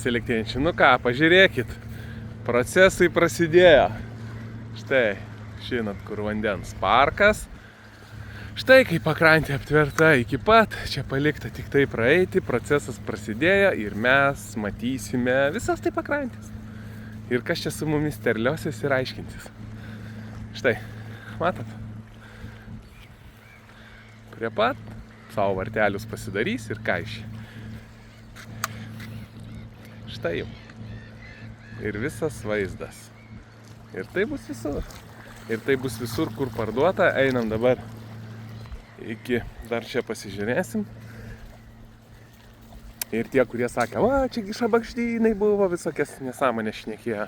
elektrinčių. Nu ką, pažiūrėkit, procesai prasidėjo. Štai, žinot, kur vandens parkas. Štai, kai pakrantė aptverta iki pat, čia palikta tik tai praeiti, procesas prasidėjo ir mes matysime visas tai pakrantės. Ir kas čia su mumis terliosis ir aiškinsis. Štai, matot? Prie pat savo vartelius pasidarys ir ką iš. Štai jau. Ir visas vaizdas. Ir tai bus visur. Ir tai bus visur, kur parduota. Einam dabar iki, dar čia pasižiūrėsim. Ir tie, kurie sakė, va, čia šabakštynai buvo, visokias nesąmonės šnekėjo.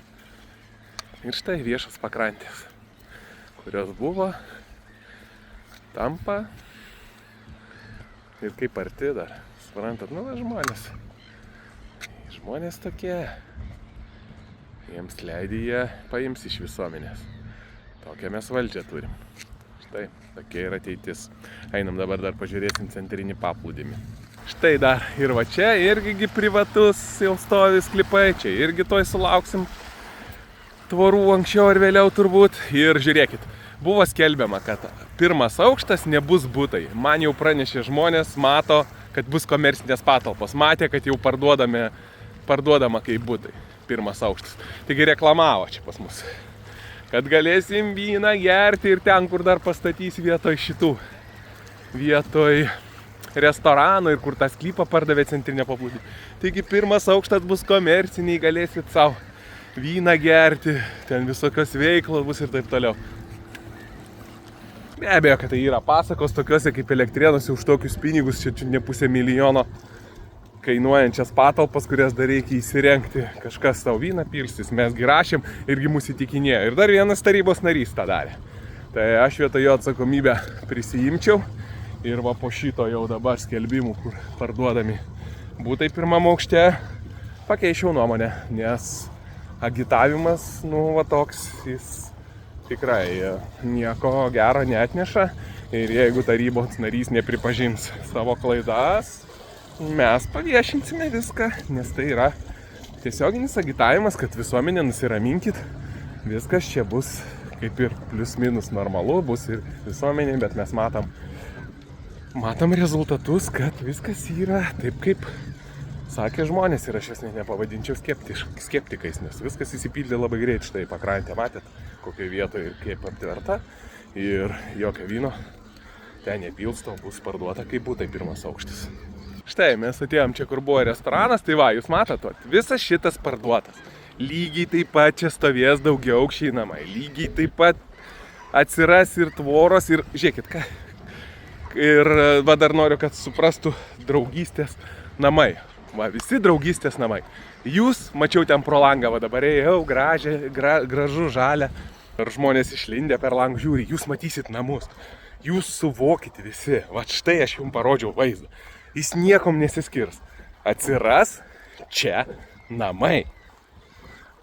Ir štai viešas pakrantės, kurios buvo, tampa. Ir kaip arti dar, suprantat, nu, žmonės. Žmonės tokie, jiems leidė, jie paims iš visuomenės. Tokią mes valdžią turim. Štai, tokia yra ateitis. Einam dabar dar pažiūrėsim centrinį paplūdimį. Štai dar ir va čia irgi privatus jau stovi sklypai, čia irgi toj sulauksim tvorų anksčiau ar vėliau turbūt. Ir žiūrėkit, buvo skelbiama, kad pirmas aukštas nebus butai. Man jau pranešė žmonės, mato, kad bus komercinės patalpos. Matė, kad jau parduodama kaip butai. Pirmas aukštas. Taigi reklamavo čia pas mus. Kad galėsim vyną gerti ir ten, kur dar pastatys vietoj šitų. Vietoj restorano ir kur tą sklypą pardavė centrinę paplūdimį. Taigi pirmas aukštas bus komerciniai, galėsit savo vyną gerti, ten visokios veiklos bus ir taip toliau. Be abejo, kad tai yra pasakos tokiuose kaip Elektrėnuose už tokius pinigus, čia ne $500,000 kainuojančias patalpas, kurias dar reikia įsirengti. Kažkas savo vyną pilstis, mes rašėm irgi mūsų įtikinėjo. Ir dar vienas tarybos narys tą darė. Tai aš vietoj jo atsakomybę prisijimčiau. Ir va po šito jau dabar skelbimų, kur parduodami butai pirmam aukšte, pakeičiau nuomonę. Nes agitavimas, nu va toks, jis tikrai nieko gero neatneša. Ir jeigu tarybos narys nepripažins savo klaidas, mes paviešinsime viską, nes tai yra tiesioginis agitavimas, kad visuomenė nusiraminkit, viskas čia bus kaip ir plius minus normalu, bus ir visuomenė, bet mes matom rezultatus, kad viskas yra taip, kaip sakė žmonės ir aš jas nepavadinčiau skeptikais, nes viskas įsipildė labai greit. Štai pakrantę matėt, kokioje vietoje ir kaip aptverta ir jokio vyno ten nepilsto, bus parduota kaip butai pirmas aukštis. Štai, mes atėjom čia, kur buvo restoranas, tai va, jūs matot, visas šitas parduotas. Lygiai taip pat čia stovės daugiaaukščiai namai, lygiai taip pat atsiras ir tvoros ir, žiūrėkit, ką. Ir va dar noriu, kad suprastų draugystės namai. Va, visi draugystės namai. Jūs, mačiau ten pro langą, va dabar ėjau, gražu, žalia. Ir žmonės išlindę per langą žiūri, jūs matysit namus. Jūs suvokite visi, va štai aš jums parodžiau vaizdą. Jis niekom nesiskirs. Atsiras čia namai.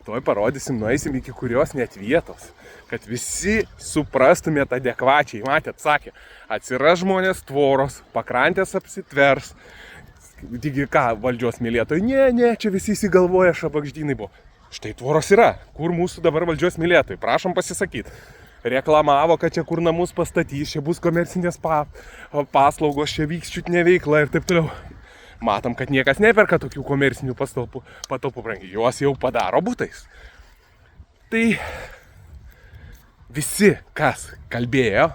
Tuoj parodysim, nueisim iki kurios net vietos. Kad visi suprastumėt adekvačiai. Matėt, sakė, atsiras žmonės tvoros, pakrantės apsitvers. Taigi ką, valdžios mylėtojai? Ne, čia visi įsigalvoja, šabakštynai buvo. Štai tvoros yra. Kur mūsų dabar valdžios mylėtojai? Prašom pasisakyti. Reklamavo, kad čia kur namus pastatys, čia bus komercinės paslaugos, čia vyks čiutinė veikla ir taip toliau. Matom, kad niekas neperka tokių komercinių patalpų brangiai, juos jau padaro butais. Tai visi, kas kalbėjo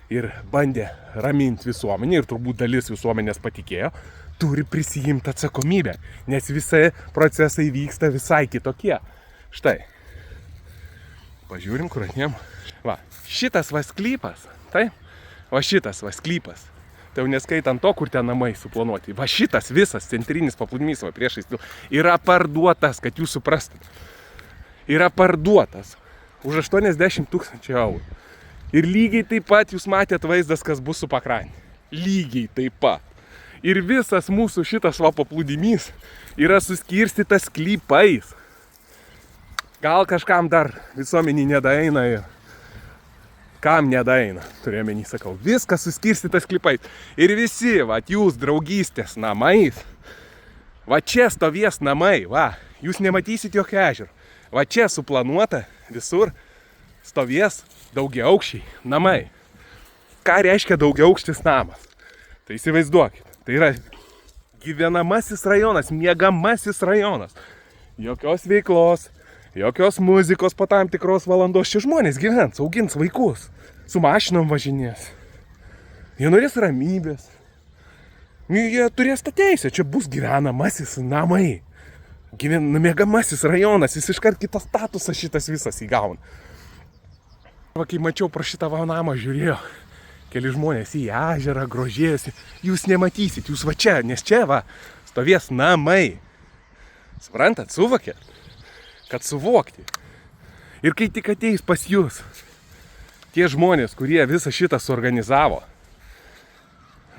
ir bandė raminti visuomenį, ir turbūt dalis visuomenės patikėjo, turi prisijimti atsakomybę, nes visi procesai vyksta visai kitokie. Štai, pažiūrim, kur atėjom. Va, šitas va sklypas, tai? Va šitas va sklypas. Tai jau neskaitant to, kur ten namai suplanuoti. Va šitas visas centrinis paplūdimys va priešais yra parduotas, kad jūs suprastumėt. Yra parduotas už 80 000 eurų. Ir lygiai taip pat jūs matėt vaizdas, kas bus su pakrantė. Lygiai taip pat. Ir visas mūsų šitas va paplūdimys yra suskirstytas sklypais. Gal kažkam dar visuomenį nedaeina ir kam nedaeina, turiuomenį sakau. Viskas suskirstytas sklypais. Ir visi, va, jūs draugystės namais Va čia stovės namai, va. Jūs nematysit jokio ežero. Va čia suplanuota visur stovės daugiaaukščiai namai. Ką reiškia daugiaaukštis namas? Tai įsivaizduokit. Tai yra gyvenamasis rajonas, miegamasis rajonas. Jokios veiklos, jokios muzikos po tam tikros valandos. Čia žmonės gyvens, augins vaikus. Su mašinom važinės. Jie norės ramybės. Jie turės tą teisę. Čia bus gyvenamasis namai. Miegamasis rajonas. Jis iškart kitą statusą šitas visas įgauna. Va, kai mačiau pro šitą namą žiūrėjo, keli žmonės į ežerą grožėjosi. Jūs nematysit, jūs va čia, nes čia va stovės namai. Suprantat, suvokėt? Kad suvokti. Ir kai tik ateis pas jūs tie žmonės, kurie visą šitą suorganizavo.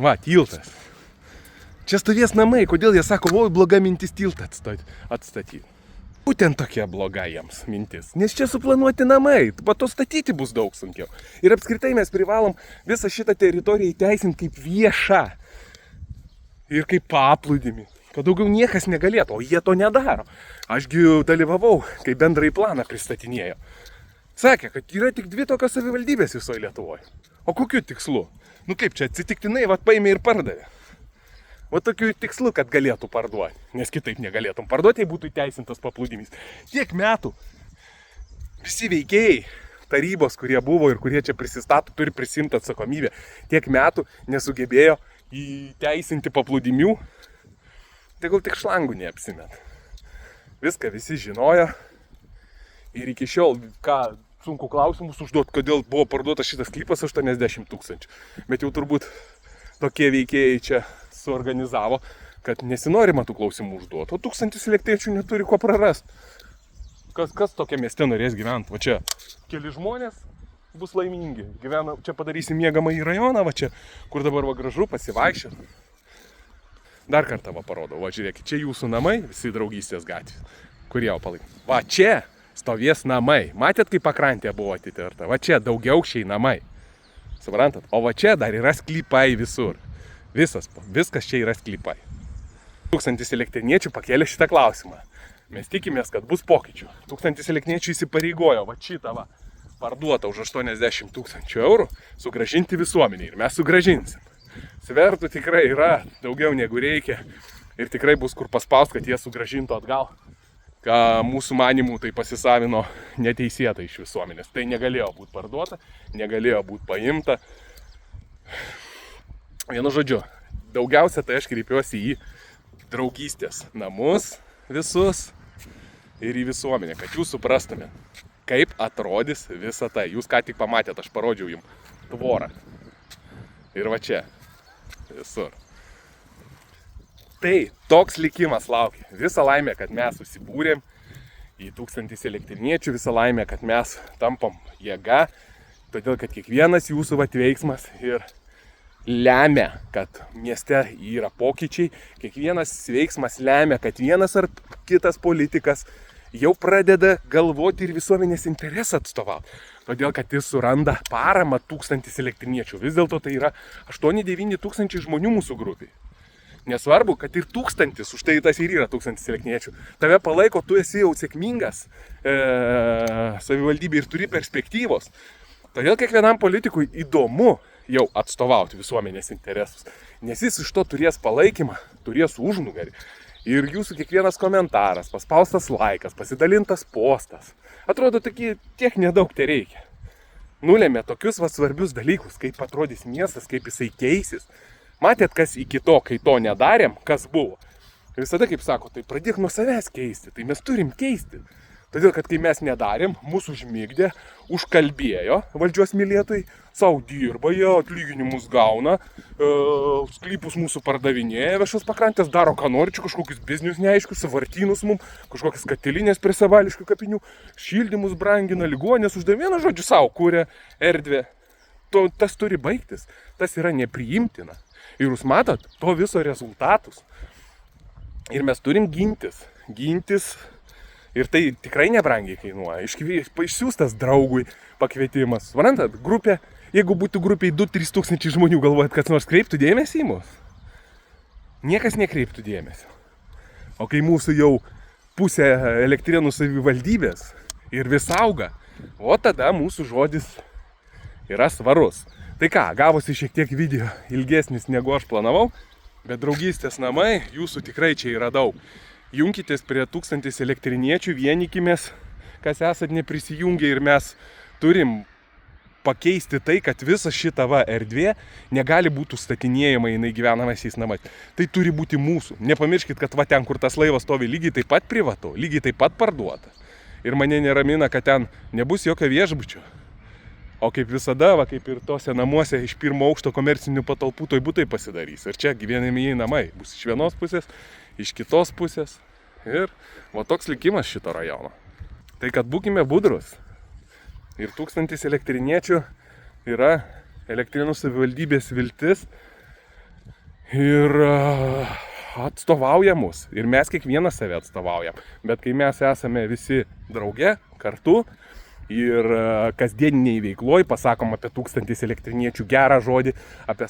Va, tiltas. Čia stovės namai, kodėl jie sako, oi, bloga mintis tiltą atstatyti. Būtent tokia bloga jiems mintis. Nes čia suplanuoti namai, po to statyti bus daug sunkiau. Ir apskritai mes privalom visą šitą teritoriją įteisinti kaip viešą. Ir kaip paplūdimį. Kad daugiau niekas negalėtų, o jie to nedaro. Ašgi dalyvavau, kai bendrąjį planą pristatinėjo. Sakė, kad yra tik 2 tokios savivaldybės visoje Lietuvoje. O kokiu tikslu? Nu kaip čia atsitiktinai, vat paėmė ir pardavė. Va tokiu tikslu, kad galėtų parduoti. Nes kitaip negalėtum parduoti, jei būtų įteisintas paplūdimys. Tiek metų visi veikėjai, tarybos, kurie buvo ir kurie čia prisistato, turi prisimti atsakomybę. Tiek metų nesugebėjo įteisinti paplūdimių. Tai gal tik šlangų neapsimet. Viską visi žinojo. Ir iki šiol, ką sunku klausimus užduoti, kodėl buvo parduotas šitas sklypas 80 000. Bet jau turbūt tokie veikėjai čia suorganizavo, kad nesinorima tų klausimų užduoti. O 1000 elektriečių neturi ko prarasti. Kas tokia mieste norės gyventi? Va čia keli žmonės bus laimingi. Gyvena, čia padarysim miegamąjį rajoną, va čia, kur dabar va gražu pasivaikščioti. Dar kartą va parodau, va žiūrėkit, čia jūsų namai, visi draugystės gatvės, kurie jau palaik. Va čia stovės namai. Matėt, kaip pakrantė buvo atitirta? Va čia daugiaaukščiai namai. Suprantat? O va čia dar yra sklypai visur. Viskas čia yra sklypai. 1000 elektriniečių pakėlė šitą klausimą. Mes tikimės, kad bus pokyčių. 1000 elektriniečių įsipareigojo, va šitą va, parduotą už 80 000 eurų, sugrąžinti visuomeniai. Ir mes sugrąžinsim. Svertų tikrai yra daugiau negu reikia ir tikrai bus kur paspaust, kad jie sugrąžintų atgal, ką mūsų manimų tai pasisavino neteisėtai iš visuomenės. Tai negalėjo būti parduota, negalėjo būti paimta. Vienu žodžiu, daugiausia tai aš kreipiuosi į draugystės namus visus ir į visuomenę, kad jūs suprastumėt, kaip atrodys visa tai. Jūs ką tik pamatėt, aš parodžiau jums tvorą. Ir va čia. Visur. Tai toks likimas laukia. Visa laimė, kad mes susibūrėm į 1000 elektriniečių, visa laimė, kad mes tampam jėga, todėl kad kiekvienas jūsų veiksmas ir lemia, kad mieste yra pokyčiai, kiekvienas veiksmas lemia, kad vienas ar kitas politikas jau pradeda galvoti ir visuomenės interesą atstovauti. Todėl, kad jis suranda paramą 1000 elektriniečių. Vis dėlto tai yra 8-9 tūkstančiai žmonių mūsų grupiai. Nesvarbu, kad ir 1000, už tai tas ir yra 1000 elektriniečių. Tave palaiko, tu esi jau sėkmingas savivaldybė ir turi perspektyvos. Todėl kiekvienam politikui įdomu jau atstovauti visuomenės interesus. Nes jis iš to turės palaikymą, turės užnugarį. Ir jūsų kiekvienas komentaras, paspaustas laikas, pasidalintas postas. Atrodo, tiek nedaug tai reikia. Nulėmė tokius svarbius dalykus, kaip atrodys miestas, kaip jisai keisis. Matėt, kas iki to, kai to nedarėm, kas buvo. Visada, kaip sako, tai pradėk nuo savęs keisti, tai mes turim keisti. Todėl, kad kai mes nedarėm, mūsų užmigdė, užkalbėjo valdžios mylėtojai, savo dirba, jie atlyginimus gauna, sklypus mūsų pardavinėja, viešos pakrantės daro, ką nori, čia kažkokius biznius neaiškus, savartynus mums, kažkokias katilinės prie savališkų kapinių, šildymus brangina, ligonės uždavė, vienu žodžiu savo kūrė erdvę. Tas turi baigtis, tas yra nepriimtina. Ir jūs matot to viso rezultatus. Ir mes turim gintis. Ir tai tikrai nebrangiai kainuoja. Išsiųstas draugui pakvietimas. Suprantat, grupė, jeigu būtų grupiai 2-3 tūkstančiai žmonių, galvojat, kad nors kreiptų dėmesį į mus? Niekas nekreiptų dėmesio. O kai mūsų jau pusė Elektrėnų savivaldybės ir vis auga, o tada mūsų žodis yra svarus. Tai ką, gavosi šiek tiek video ilgesnis negu aš planavau, bet draugystės namai, jūsų tikrai čia yra daug. Junkitės prie 1000 elektriniečių, vienykimės, kas esat neprisijungę ir mes turim pakeisti tai, kad visa šita erdvė negali būti statinėjama jinai gyvenamaisiais namais. Tai turi būti mūsų. Nepamirškit, kad va ten, kur tas laivas stovi, lygiai taip pat privatu, lygiai taip pat parduota. Ir mane neramina, kad ten nebus jokio viešbučio. O kaip visada, va, kaip ir tose namuose iš pirmo aukšto komercinių patalpų toj butai pasidarys. Ir čia gyvenamieji namai bus iš vienos pusės, iš kitos pusės. Ir va toks likimas šito rajono. Tai kad būkime budrus. Ir 1000 elektriniečių yra Elektrėnų savivaldybės viltis ir atstovauja mus. Ir mes kiekvienas save atstovaujam. Bet kai mes esame visi drauge, kartu ir kasdieniniai veikloj, pasakom apie 1000 elektriniečių gerą žodį,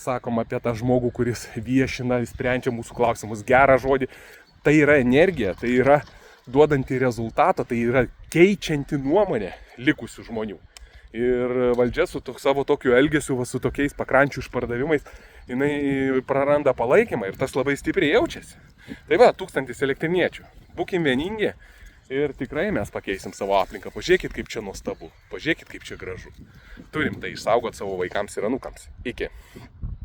sakom apie tą žmogų, kuris viešina, sprendžia mūsų klausimus gerą žodį, tai yra energija, tai yra duodanti rezultatą, tai yra keičianti nuomonę likusių žmonių. Ir valdžia su savo tokiu elgesiu, su tokiais pakrančių išpardavimais, jinai praranda palaikymą ir tas labai stipriai jaučiasi. Tai va, 1000 elektriniečių. Būkim vieningi ir tikrai mes pakeisim savo aplinką. Pažiūrėkit, kaip čia nuostabu. Pažiūrėkit, kaip čia gražu. Turim tai išsaugoti savo vaikams ir anūkams. Iki.